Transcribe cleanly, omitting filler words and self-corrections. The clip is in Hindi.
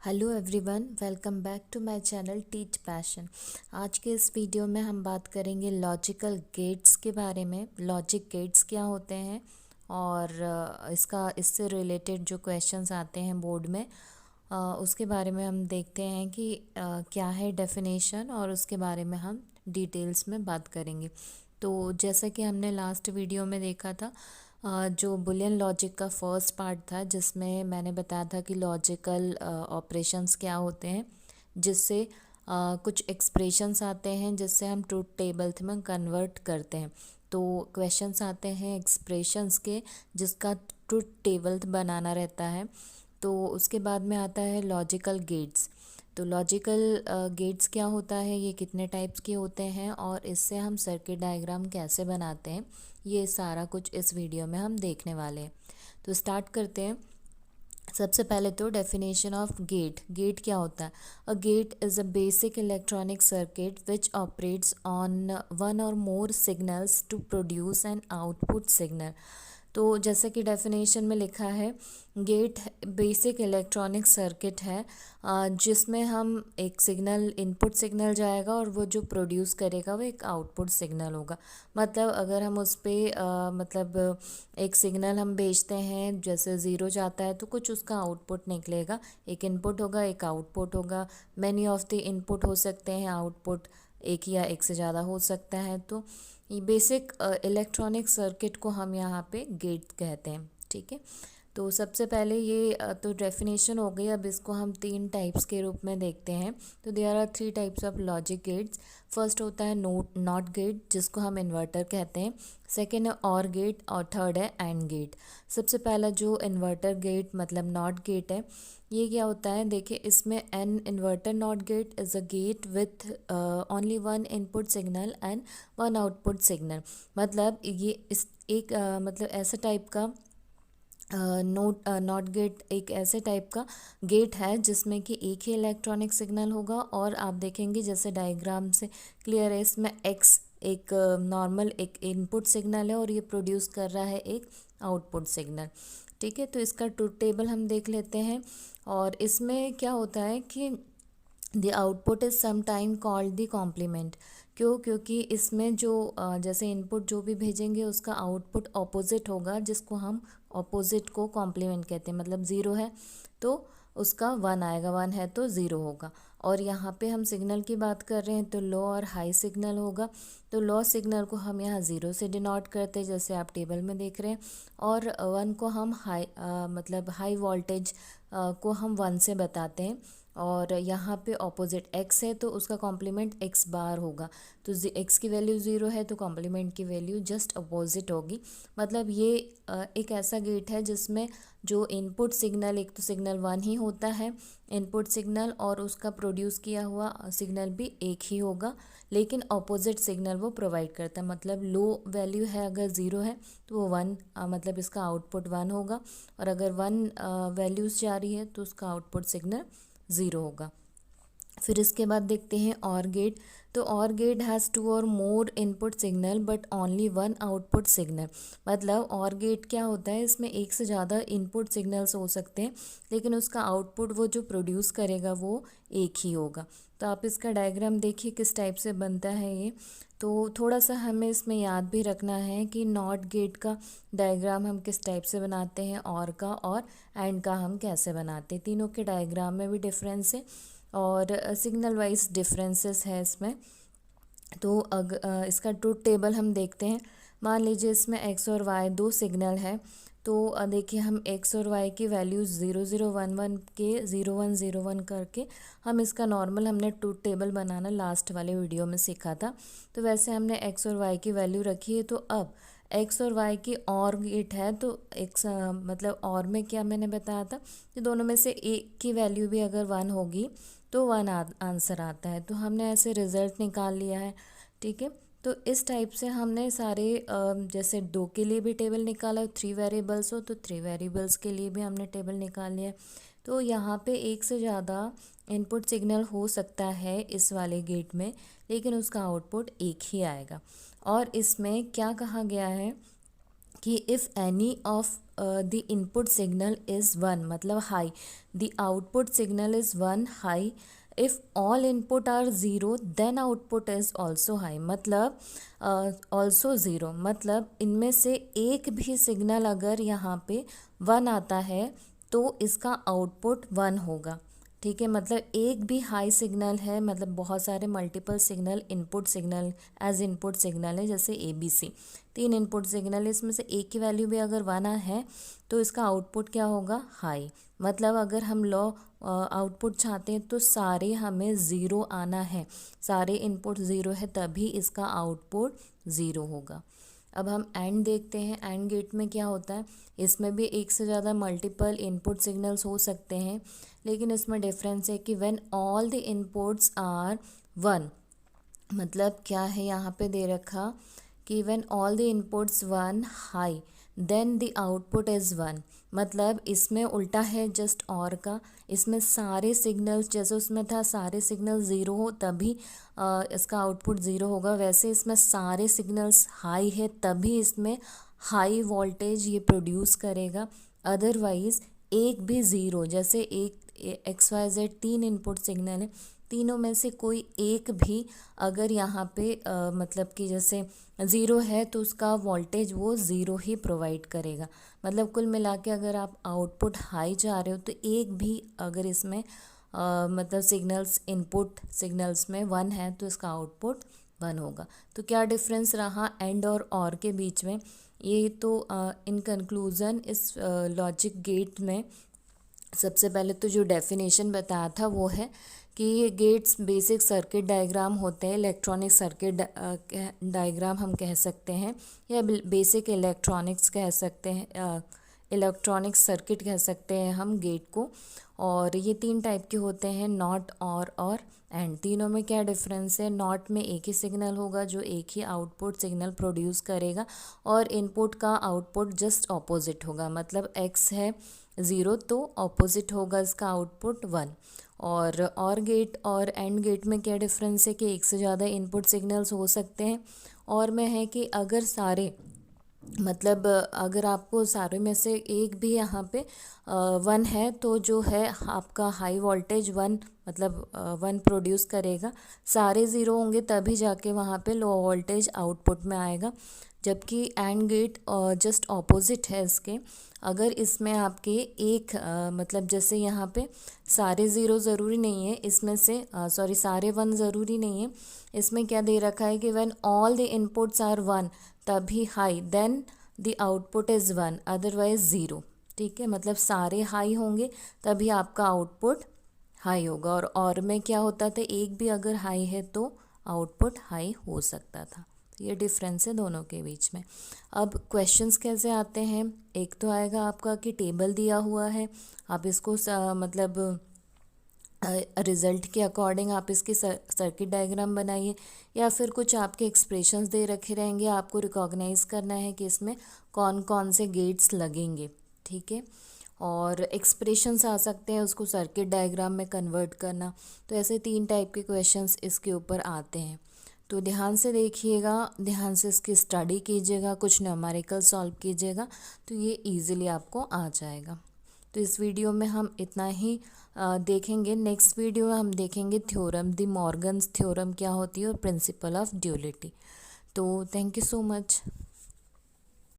Hello everyone, welcome back to my channel teach passion. आज के इस वीडियो में हम बात करेंगे लॉजिकल गेट्स के बारे में। लॉजिक गेट्स क्या होते हैं और इससे रिलेटेड जो क्वेश्चंस आते हैं बोर्ड में, उसके बारे में हम देखते हैं कि क्या है डेफिनेशन, और उसके बारे में हम डिटेल्स में बात करेंगे। तो जैसा कि हमने लास्ट वीडियो में देखा था, जो बुलियन लॉजिक का फर्स्ट पार्ट था, जिसमें मैंने बताया था कि लॉजिकल ऑपरेशंस क्या होते हैं, जिससे कुछ एक्सप्रेशंस आते हैं जिससे हम ट्रूथ टेबल में कन्वर्ट करते हैं। तो क्वेश्चंस आते हैं एक्सप्रेशंस के जिसका ट्रूथ टेबल बनाना रहता है। तो उसके बाद में आता है लॉजिकल गेट्स। तो लॉजिकल गेट्स क्या होता है, ये कितने टाइप्स के होते हैं और इससे हम सर्किट डायग्राम कैसे बनाते हैं, ये सारा कुछ इस वीडियो में हम देखने वाले हैं। तो स्टार्ट करते हैं। सबसे पहले तो डेफिनेशन ऑफ गेट। गेट क्या होता है? A gate is a basic electronic circuit which operates on one or more signals to produce an output signal. तो जैसे कि डेफिनेशन में लिखा है, गेट बेसिक इलेक्ट्रॉनिक सर्किट है जिसमें हम एक सिग्नल, इनपुट सिग्नल जाएगा और वो जो प्रोड्यूस करेगा वो एक आउटपुट सिग्नल होगा। मतलब अगर हम उस पर मतलब एक सिग्नल हम भेजते हैं, जैसे ज़ीरो जाता है तो कुछ उसका आउटपुट निकलेगा। एक इनपुट होगा, एक आउटपुट होगा। मैनी ऑफ द इनपुट हो सकते हैं, आउटपुट एक या एक से ज़्यादा हो सकता है। तो ये बेसिक इलेक्ट्रॉनिक सर्किट को हम यहाँ पे गेट कहते हैं। ठीक है, तो सबसे पहले ये तो डेफिनेशन हो गई। अब इसको हम तीन टाइप्स के रूप में देखते हैं। तो there are three types of logic gates. First होता है नॉट गेट, जिसको हम इन्वर्टर कहते हैं। सेकेंड है और गेट, और थर्ड है एंड गेट। सबसे पहला जो इन्वर्टर गेट मतलब नॉट गेट है, ये क्या होता है? देखिए, इसमें an inverter not gate is a gate with only one input signal and one output signal. मतलब ये इस एक मतलब ऐसा टाइप का नॉट गेट एक ऐसे टाइप का गेट है जिसमें कि एक ही इलेक्ट्रॉनिक सिग्नल होगा। और आप देखेंगे जैसे डायग्राम से क्लियर है, इसमें एक्स एक नॉर्मल एक इनपुट सिग्नल है और ये प्रोड्यूस कर रहा है एक आउटपुट सिग्नल। ठीक है, तो इसका ट्रूथ टेबल हम देख लेते हैं। और इसमें क्या होता है कि the output is sometime called the complement. क्यों? क्योंकि इसमें जो जैसे इनपुट जो भी भेजेंगे उसका आउटपुट ऑपोजिट होगा, जिसको हम ऑपोजिट को कॉम्प्लीमेंट कहते हैं। मतलब ज़ीरो है तो उसका वन आएगा, वन है तो ज़ीरो होगा। और यहाँ पे हम सिग्नल की बात कर रहे हैं तो लो और हाई सिग्नल होगा। तो लो सिग्नल को हम यहाँ ज़ीरो से डिनोट करते हैं, जैसे आप टेबल में देख रहे हैं। और वन को हम हाई मतलब हाई वोल्टेज को हम वन से बताते हैं। और यहाँ पे ऑपोजिट एक्स है तो उसका कॉम्प्लीमेंट एक्स बार होगा। तो एक्स की वैल्यू ज़ीरो है तो कॉम्प्लीमेंट की वैल्यू जस्ट अपोजिट होगी। मतलब ये एक ऐसा गेट है जिसमें जो इनपुट सिग्नल, एक तो सिग्नल वन ही होता है इनपुट सिग्नल, और उसका प्रोड्यूस किया हुआ सिग्नल भी एक ही होगा, लेकिन ऑपोजिट सिग्नल वो प्रोवाइड करता है। मतलब लो वैल्यू है, अगर ज़ीरो है तो वो वन मतलब इसका आउटपुट वन होगा, और अगर वन वैल्यूज़ जा रही है तो उसका आउटपुट सिग्नल ज़ीरो होगा। फिर इसके बाद देखते हैं और गेट। तो और gate has two or more input signal but only one output signal. मतलब और गेट क्या होता है, इसमें एक से ज़्यादा इनपुट सिग्नल्स हो सकते हैं, लेकिन उसका आउटपुट वो जो प्रोड्यूस करेगा वो एक ही होगा। तो आप इसका डायग्राम देखिए किस टाइप से बनता है ये। तो थोड़ा सा हमें इसमें याद भी रखना है कि नॉट गेट का डायग्राम हम किस टाइप से बनाते हैं, और का और एंड का हम कैसे बनाते हैं। तीनों के डायग्राम में भी डिफरेंस है और सिग्नल वाइज डिफरेंसेस है इसमें। तो इसका ट्रूथ टेबल हम देखते हैं। मान लीजिए इसमें एक्स और वाई दो सिग्नल है। तो देखिए, हम एक्स और वाई की वैल्यूज़ 0011 के 0101 करके हम इसका नॉर्मल हमने ट्रूथ टेबल बनाना लास्ट वाले वीडियो में सीखा था। तो वैसे हमने एक्स और वाई की वैल्यू रखी है। तो अब एक्स और वाई की और गेट है तो एक्स मतलब और में क्या मैंने बताया था कि दोनों में से एक की वैल्यू भी अगर वन होगी तो वन आंसर आता है। तो हमने ऐसे रिज़ल्ट निकाल लिया है। ठीक है, तो इस टाइप से हमने सारे जैसे दो के लिए भी टेबल निकाला, थ्री वेरिएबल्स हो तो थ्री वेरिएबल्स के लिए भी हमने टेबल निकाल लिया है। तो यहाँ पे एक से ज़्यादा इनपुट सिग्नल हो सकता है इस वाले गेट में, लेकिन उसका आउटपुट एक ही आएगा। और इसमें क्या कहा गया है कि if any of the input signal is one मतलब high, the output signal is one high, if all input are zero then output is also high मतलब ऑल्सो ज़ीरो मतलब इनमें से एक भी सिग्नल अगर यहाँ पे वन आता है तो इसका आउटपुट वन होगा। ठीक है, मतलब एक भी हाई सिग्नल है, मतलब बहुत सारे multiple signal input signal as input signal है, जैसे ABC 3 इनपुट सिग्नल है, इसमें से एक की वैल्यू भी अगर वन है तो इसका आउटपुट क्या होगा, हाई। मतलब अगर हम लो आउटपुट चाहते हैं तो सारे हमें ज़ीरो आना है, सारे इनपुट ज़ीरो है तभी इसका आउटपुट ज़ीरो होगा। अब हम एंड देखते हैं, एंड गेट में क्या होता है, इसमें भी एक से ज़्यादा मल्टीपल इनपुट सिग्नल्स हो सकते हैं, लेकिन इसमें डिफरेंस है कि when all the inputs are one, मतलब क्या है यहाँ पे दे रखा कि when all the inputs one high then the output is one, मतलब इसमें उल्टा है जस्ट और का, इसमें सारे सिग्नल्स जैसे उसमें था सारे सिग्नल ज़ीरो हो तभी इसका आउटपुट ज़ीरो होगा, वैसे इसमें सारे सिग्नल्स हाई है तभी इसमें हाई वोल्टेज ये प्रोड्यूस करेगा। अदरवाइज़ एक भी ज़ीरो, जैसे एक XYZ 3 इनपुट सिग्नल है, तीनों में से कोई एक भी अगर यहाँ पे मतलब कि जैसे ज़ीरो है तो उसका वोल्टेज वो ज़ीरो ही प्रोवाइड करेगा। मतलब कुल मिला के अगर आप आउटपुट हाई चाह रहे हो तो एक भी अगर इसमें मतलब सिग्नल्स इनपुट सिग्नल्स में वन है तो इसका आउटपुट वन होगा। तो क्या डिफरेंस रहा एंड और के बीच में, ये तो इन कंक्लूज़न इस लॉजिक गेट में सबसे पहले तो जो डेफिनेशन बताया था वो है कि ये गेट्स बेसिक सर्किट डायग्राम होते हैं, इलेक्ट्रॉनिक सर्किट डायग्राम हम कह सकते हैं या बेसिक इलेक्ट्रॉनिक्स कह सकते हैं, इलेक्ट्रॉनिक सर्किट कह सकते हैं हम गेट को। और ये 3 टाइप के होते हैं, नॉट और एंड। तीनों में क्या डिफरेंस है, नॉट में एक ही सिग्नल होगा जो एक ही आउटपुट सिग्नल प्रोड्यूस करेगा और इनपुट का आउटपुट जस्ट ऑपोजिट होगा, मतलब एक्स है ज़ीरो तो ऑपोजिट होगा इसका आउटपुट वन। और गेट और एंड गेट में क्या डिफरेंस है कि एक से ज़्यादा इनपुट सिग्नल्स हो सकते हैं, और में है कि अगर सारे मतलब अगर आपको सारे में से एक भी यहाँ पे वन है तो जो है आपका हाई वोल्टेज वन मतलब वन प्रोड्यूस करेगा, सारे ज़ीरो होंगे तभी जाके वहाँ पे लो वोल्टेज आउटपुट में आएगा। जबकि एंड गेट जस्ट ऑपोजिट है इसके, अगर इसमें आपके एक मतलब जैसे यहाँ पे सारे ज़ीरो ज़रूरी नहीं है, इसमें से सॉरी सारे वन ज़रूरी नहीं है, इसमें क्या दे रखा है कि when all the inputs are one तभी high then the output is one otherwise zero. ठीक है, मतलब सारे हाई होंगे तभी आपका आउटपुट हाई होगा, और में क्या होता था एक भी अगर हाई है तो आउटपुट हाई हो सकता था। ये डिफरेंस है दोनों के बीच में। अब क्वेश्चंस कैसे आते हैं, एक तो आएगा आपका कि टेबल दिया हुआ है, आप इसको मतलब रिज़ल्ट के अकॉर्डिंग आप इसकी सर्किट डायग्राम बनाइए, या फिर कुछ आपके एक्सप्रेशंस दे रखे रहेंगे, आपको रिकॉग्नाइज़ करना है कि इसमें कौन कौन से गेट्स लगेंगे। ठीक है, और एक्सप्रेशंस आ सकते हैं उसको सर्किट डायग्राम में कन्वर्ट करना। तो ऐसे 3 टाइप के क्वेश्चंस इसके ऊपर आते हैं, तो ध्यान से देखिएगा, ध्यान से इसकी स्टडी कीजिएगा, कुछ न्यूमेरिकल सॉल्व कीजिएगा तो ये इजीली आपको आ जाएगा। तो इस वीडियो में हम इतना ही देखेंगे। नेक्स्ट वीडियो में हम देखेंगे थ्योरम, द मॉर्गन्स थ्योरम क्या होती है और प्रिंसिपल ऑफ ड्यूलिटी। तो थैंक यू सो मच।